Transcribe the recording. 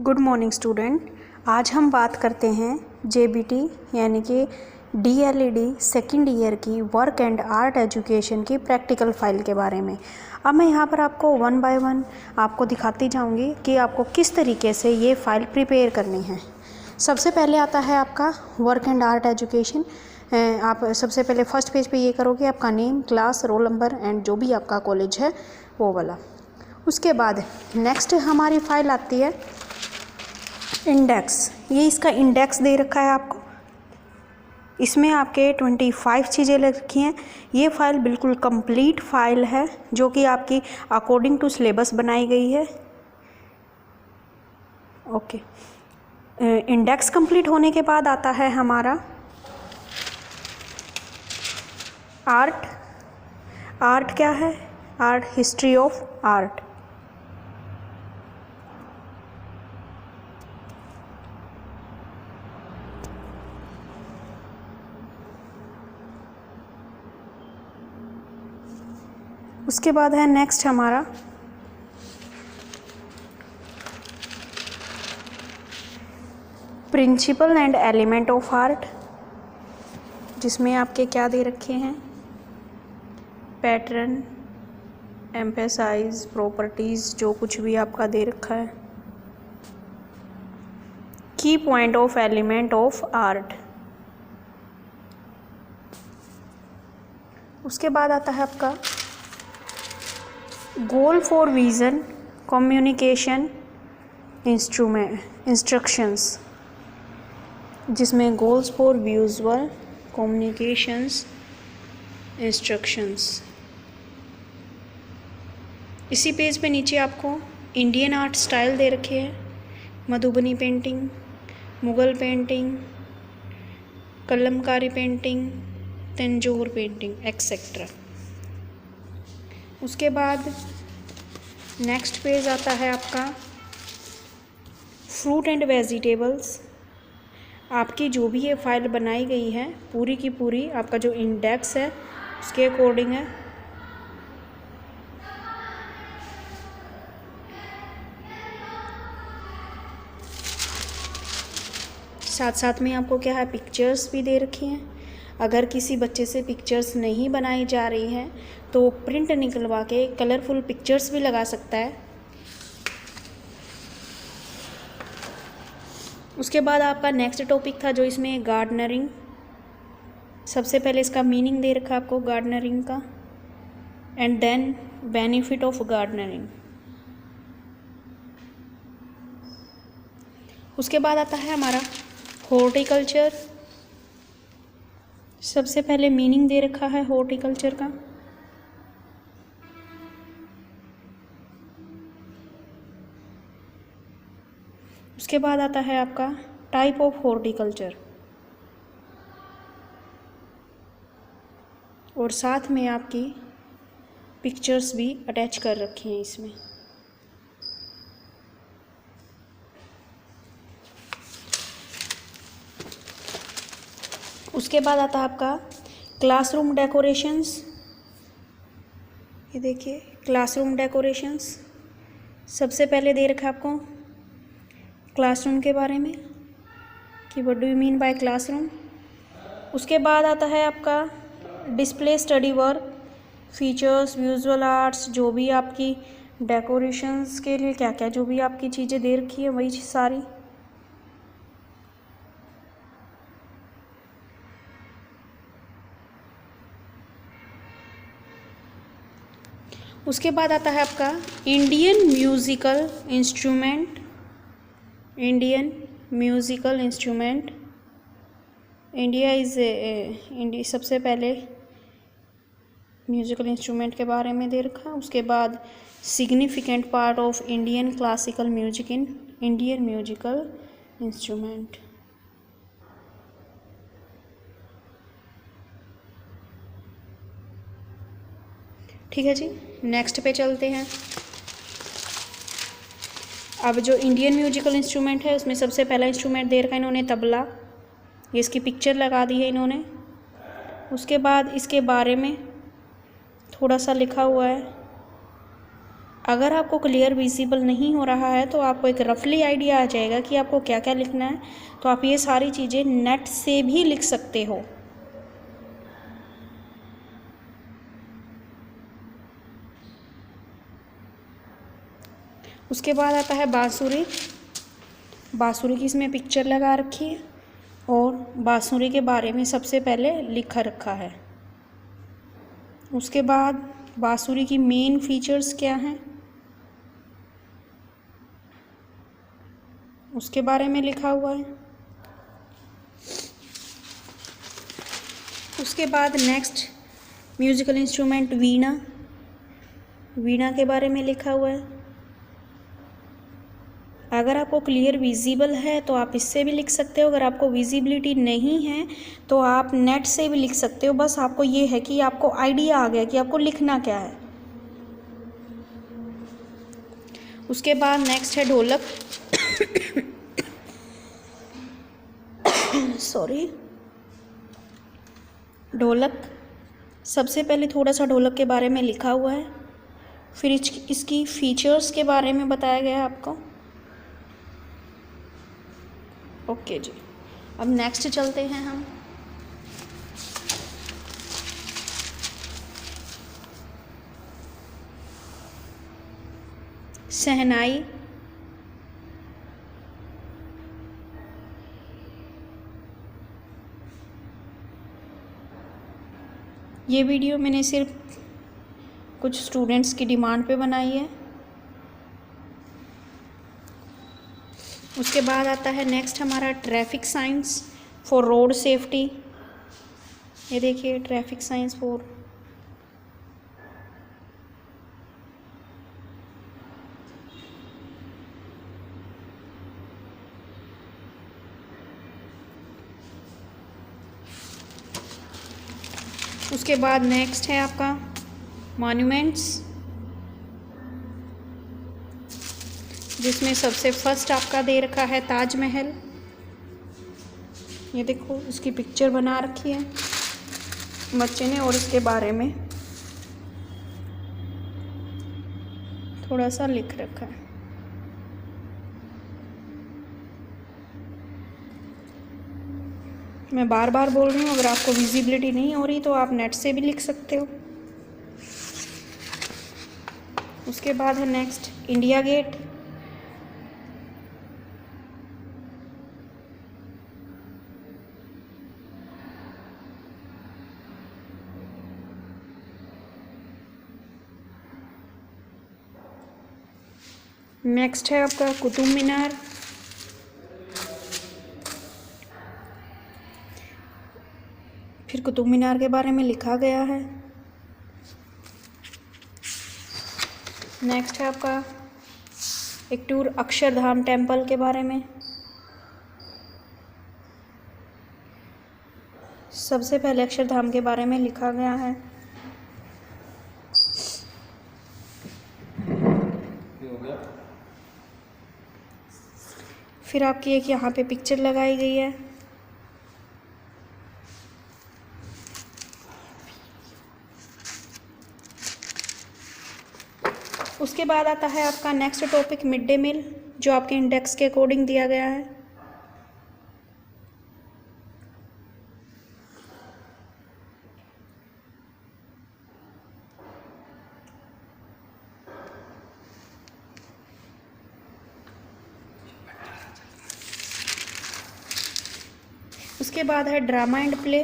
Good morning student. आज हम बात करते हैं जेबीटी यानी कि डीएलईडी सेकेंड ईयर की वर्क एंड आर्ट एजुकेशन की प्रैक्टिकल फ़ाइल के बारे में। अब मैं यहाँ पर आपको वन बाय वन आपको दिखाती जाऊँगी कि आपको किस तरीके से ये फ़ाइल प्रिपेयर करनी है। सबसे पहले आता है आपका वर्क एंड आर्ट एजुकेशन। आप सबसे पहले फर्स्ट पेज पे ये करोगे आपका name, class, roll number and जो भी आपका कॉलेज है वो वाला। उसके बाद नेक्स्ट हमारी फ़ाइल आती है इंडेक्स। ये इसका इंडेक्स दे रखा है आपको। इसमें आपके 25 चीज़ें रखी हैं। ये फ़ाइल बिल्कुल कंप्लीट फ़ाइल है जो कि आपकी अकॉर्डिंग टू सिलेबस बनाई गई है। ओके, इंडेक्स कंप्लीट होने के बाद आता है हमारा आर्ट। आर्ट क्या है? Art, history of art. उसके बाद है नेक्स्ट हमारा principle and element of art, जिसमें आपके क्या दे रखे हैं? पैटर्न, एम्फेसाइज, प्रॉपर्टीज़, जो कुछ भी आपका दे रखा है। की point of element of art. उसके बाद आता है आपका goal for vision communication instructions, जिसमें goals for visual communications instructions. इसी पेज पे नीचे आपको इंडियन आर्ट स्टाइल दे रखे हैं। Madhubani painting, Mughal painting, Kalamkari painting, Tanjore painting etcetera. उसके बाद नेक्स्ट पेज आता है आपका फ्रूट एंड वेजिटेबल्स। आपकी जो भी ये फ़ाइल बनाई गई है पूरी की पूरी आपका जो इंडेक्स है उसके अकॉर्डिंग है। साथ साथ में आपको क्या है, पिक्चर्स भी दे रखी हैं। अगर किसी बच्चे से पिक्चर्स नहीं बनाई जा रही हैं तो प्रिंट निकलवा के कलरफुल पिक्चर्स भी लगा सकता है। उसके बाद आपका नेक्स्ट टॉपिक था जो इसमें गार्डनरिंग। सबसे पहले इसका मीनिंग दे रखा आपको गार्डनरिंग का, एंड देन बेनिफिट ऑफ गार्डनरिंग। उसके बाद आता है हमारा हॉर्टिकल्चर। सबसे पहले मीनिंग दे रखा है हॉर्टिकल्चर का। उसके बाद आता है आपका टाइप ऑफ हॉर्टिकल्चर, और साथ में आपकी पिक्चर्स भी अटैच कर रखी हैं इसमें। उसके बाद आता है आपका क्लासरूम डेकोरेशंस। ये देखिए क्लासरूम डेकोरेशंस। सबसे पहले दे रखा है आपको क्लासरूम के बारे में कि what do you mean by classroom. उसके बाद आता है आपका display study work, features, visual arts, जो भी आपकी डेकोरेशंस के लिए क्या क्या जो भी आपकी चीज़ें दे रखी है वही सारी। उसके बाद आता है आपका Indian musical instrument. Indian musical instrument, India India सबसे पहले म्यूज़िकल इंस्ट्रूमेंट के बारे में दे रखा। उसके बाद significant part of Indian classical music in Indian musical instrument. ठीक है जी, नेक्स्ट पे चलते हैं। अब जो इंडियन म्यूजिकल इंस्ट्रूमेंट है उसमें सबसे पहला इंस्ट्रूमेंट दे रखा है इन्होंने तबला। ये इसकी पिक्चर लगा दी है इन्होंने। उसके बाद इसके बारे में थोड़ा सा लिखा हुआ है। अगर आपको क्लियर विजिबल नहीं हो रहा है तो आपको एक रफली आइडिया आ जाएगा कि आपको क्या क्या लिखना है। तो आप ये सारी चीज़ें नेट से भी लिख सकते हो। उसके बाद आता है बांसुरी। बांसुरी की इसमें पिक्चर लगा रखी है और बांसुरी के बारे में सबसे पहले लिखा रखा है। उसके बाद बांसुरी की मेन फीचर्स क्या हैं उसके बारे में लिखा हुआ है। उसके बाद नेक्स्ट म्यूजिकल इंस्ट्रूमेंट वीणा। वीणा के बारे में लिखा हुआ है। अगर आपको क्लियर विजिबल है तो आप इससे भी लिख सकते हो। अगर आपको विजिबिलिटी नहीं है तो आप नेट से भी लिख सकते हो। बस आपको ये है कि आपको आइडिया आ गया कि आपको लिखना क्या है। उसके बाद नेक्स्ट है ढोलक। सॉरी, ढोलक। सबसे पहले थोड़ा सा ढोलक के बारे में लिखा हुआ है, फिर इसकी फीचर्स के बारे में बताया गया है आपको। ओके जी, अब नेक्स्ट चलते हैं हम। शहनाई। ये वीडियो मैंने सिर्फ कुछ स्टूडेंट्स की डिमांड पे बनाई है। उसके बाद आता है नेक्स्ट हमारा traffic science for road safety. ये देखिए ट्रैफिक साइंस फॉर उसके बाद नेक्स्ट है आपका मॉन्यूमेंट्स, जिसमें सबसे फर्स्ट आपका दे रखा है ताजमहल। ये देखो इसकी पिक्चर बना रखी है बच्चे ने और इसके बारे में थोड़ा सा लिख रखा है। मैं बार बार बोल रही हूँ, अगर आपको विजिबिलिटी नहीं हो रही तो आप नेट से भी लिख सकते हो। उसके बाद है नेक्स्ट इंडिया गेट। नेक्स्ट है आपका कुतुब मीनार। फिर कुतुब मीनार के बारे में लिखा गया है। नेक्स्ट है आपका एक टूर अक्षरधाम टेम्पल के बारे में। सबसे पहले अक्षरधाम के बारे में लिखा गया है। फिर आपकी एक यहाँ पे पिक्चर लगाई गई है। उसके बाद आता है आपका next topic mid day meal, जो आपके इंडेक्स के अकॉर्डिंग दिया गया है। उसके बाद है ड्रामा एंड प्ले।